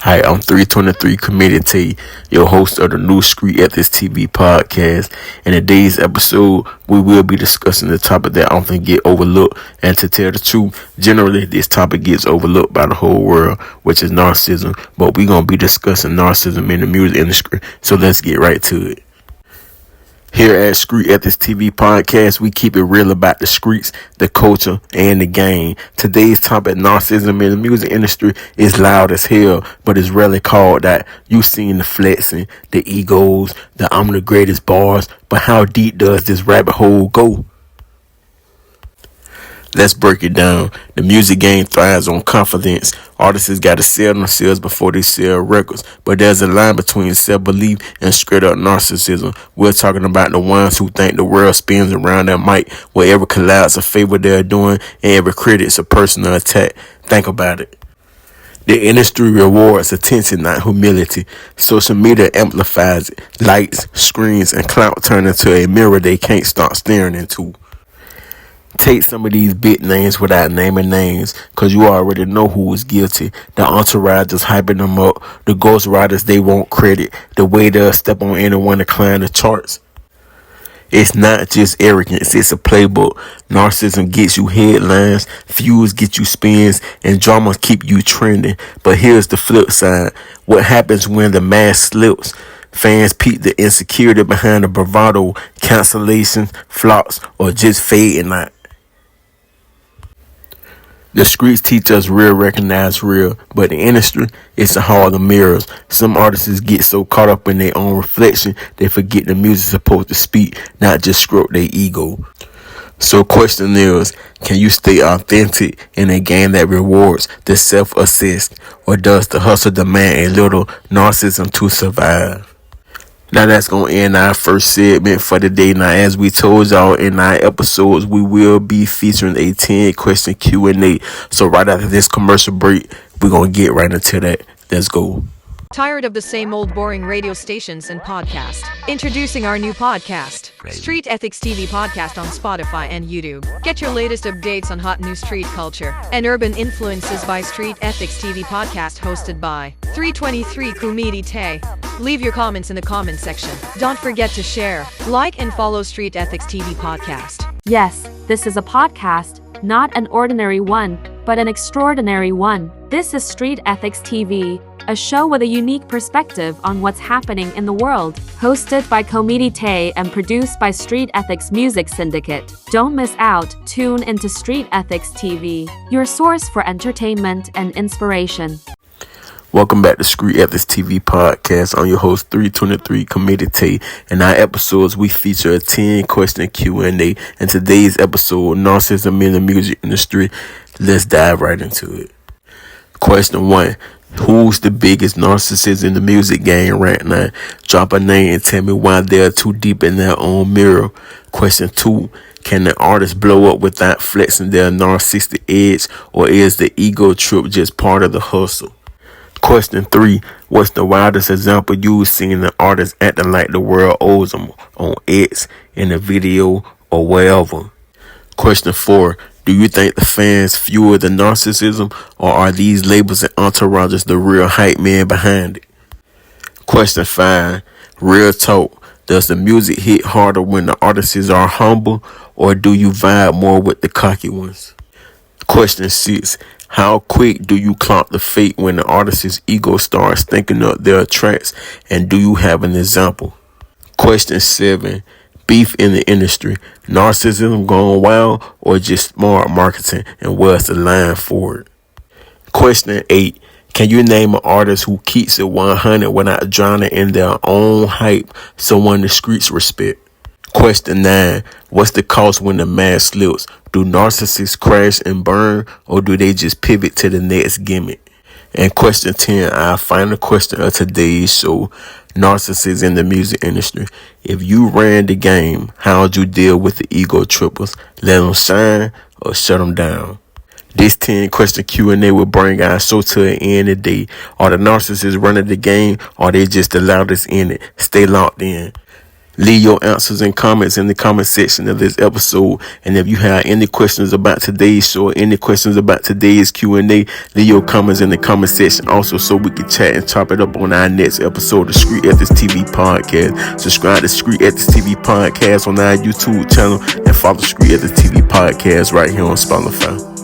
Hi, I'm 323 Committed to your host of the new Street Ethics TV podcast. In today's episode, we will be discussing the topic that often get overlooked. And to tell the truth, generally this topic gets overlooked by the whole world, which is narcissism. But we're going to be discussing narcissism in the music industry. So let's get right to it. Here at Street Ethics TV Podcast, we keep it real about the streets, the culture, and the game. Today's topic, narcissism in the music industry, is loud as hell, but it's rarely called that. You seen the flexing, the egos, the I'm the greatest bars, but how deep does this rabbit hole go? Let's break it down. The music game thrives on confidence. Artists got to sell themselves before they sell records. But there's a line between self-belief and straight-up narcissism. We're talking about the ones who think the world spins around their mic, where every collab's a favor they're doing, and every critic's a personal attack. Think about it. The industry rewards attention, not humility. Social media amplifies it. Lights, screens, and clout turn into a mirror they can't stop staring into. Take some of these big names without naming names, cause you already know who is guilty. The entourage is hyping them up. The ghostwriters, they want credit. The way they'll step on anyone to climb the charts. It's not just arrogance, it's a playbook. Narcissism gets you headlines, views get you spins, and dramas keep you trending. But here's the flip side. What happens when the mask slips? Fans peep the insecurity behind the bravado, cancellations, flops, or just fading out. The streets teach us real recognize real, but the industry, it's a hall of mirrors. Some artists get so caught up in their own reflection, they forget the music's supposed to speak, not just stroke their ego. So question is, can you stay authentic in a game that rewards the self-assist, or does the hustle demand a little narcissism to survive? Now that's going to end our first segment for the day. Now, as we told y'all in our episodes, we will be featuring a 10-question Q&A. So right after this commercial break, we're going to get right into that. Let's go. Tired of the same old boring radio stations and podcasts? Introducing our new podcast, Street Ethics TV Podcast on Spotify and YouTube. Get your latest updates on hot new street culture and urban influences by Street Ethics TV Podcast, hosted by 323 Kumite. Leave your comments in the comment section. Don't forget to share, like, and follow Street Ethics TV Podcast. Yes, this is a podcast, not an ordinary one, but an extraordinary one. This is Street Ethics TV, a show with a unique perspective on what's happening in the world. Hosted by Komite and produced by Street Ethics Music Syndicate. Don't miss out. Tune into Street Ethics TV, your source for entertainment and inspiration. Welcome back to Street Ethics TV Podcast. I'm your host 323 Committed. In our episodes, we feature a 10-question Q&A. In today's episode, narcissism in the music industry. Let's dive right into it. Question 1. Who's the biggest narcissist in the music game right now? Drop a name and tell me why they're too deep in their own mirror. Question 2. Can the artist blow up without flexing their narcissistic edge, or is the ego trip just part of the hustle? Question 3. What's the wildest example you've seen an artist acting like the world owes them on X, in a video, or wherever? Question 4. Do you think the fans fuel the narcissism, or are these labels and entourages the real hype man behind it? Question 5. Real talk. Does the music hit harder when the artists are humble, or do you vibe more with the cocky ones? Question 6. How quick do you clock the fate when the artist's ego starts thinking up their tracks, and do you have an example? Question 7. Beef in the industry. Narcissism gone wild, or just smart marketing, and what's the line for it? Question 8. Can you name an artist who keeps it 100 without drowning in their own hype, someone the streets respect? Question 9. What's the cost when the mask slips? Do narcissists crash and burn, or do they just pivot to the next gimmick? And question 10, our final question of today's show, narcissists in the music industry. If you ran the game, how would you deal with the ego trippers? Let them shine or shut them down? This 10-question Q&A will bring our show to an end today. Are the narcissists running the game, or are they just the loudest in it? Stay locked in. Leave your answers and comments in the comment section of this episode. And if you have any questions about today's show, or any questions about today's Q&A, leave your comments in the comment section also, so we can chat and chop it up on our next episode of Street Ethics TV Podcast. Subscribe to Street Ethics TV Podcast on our YouTube channel and follow Street Ethics TV Podcast right here on Spotify.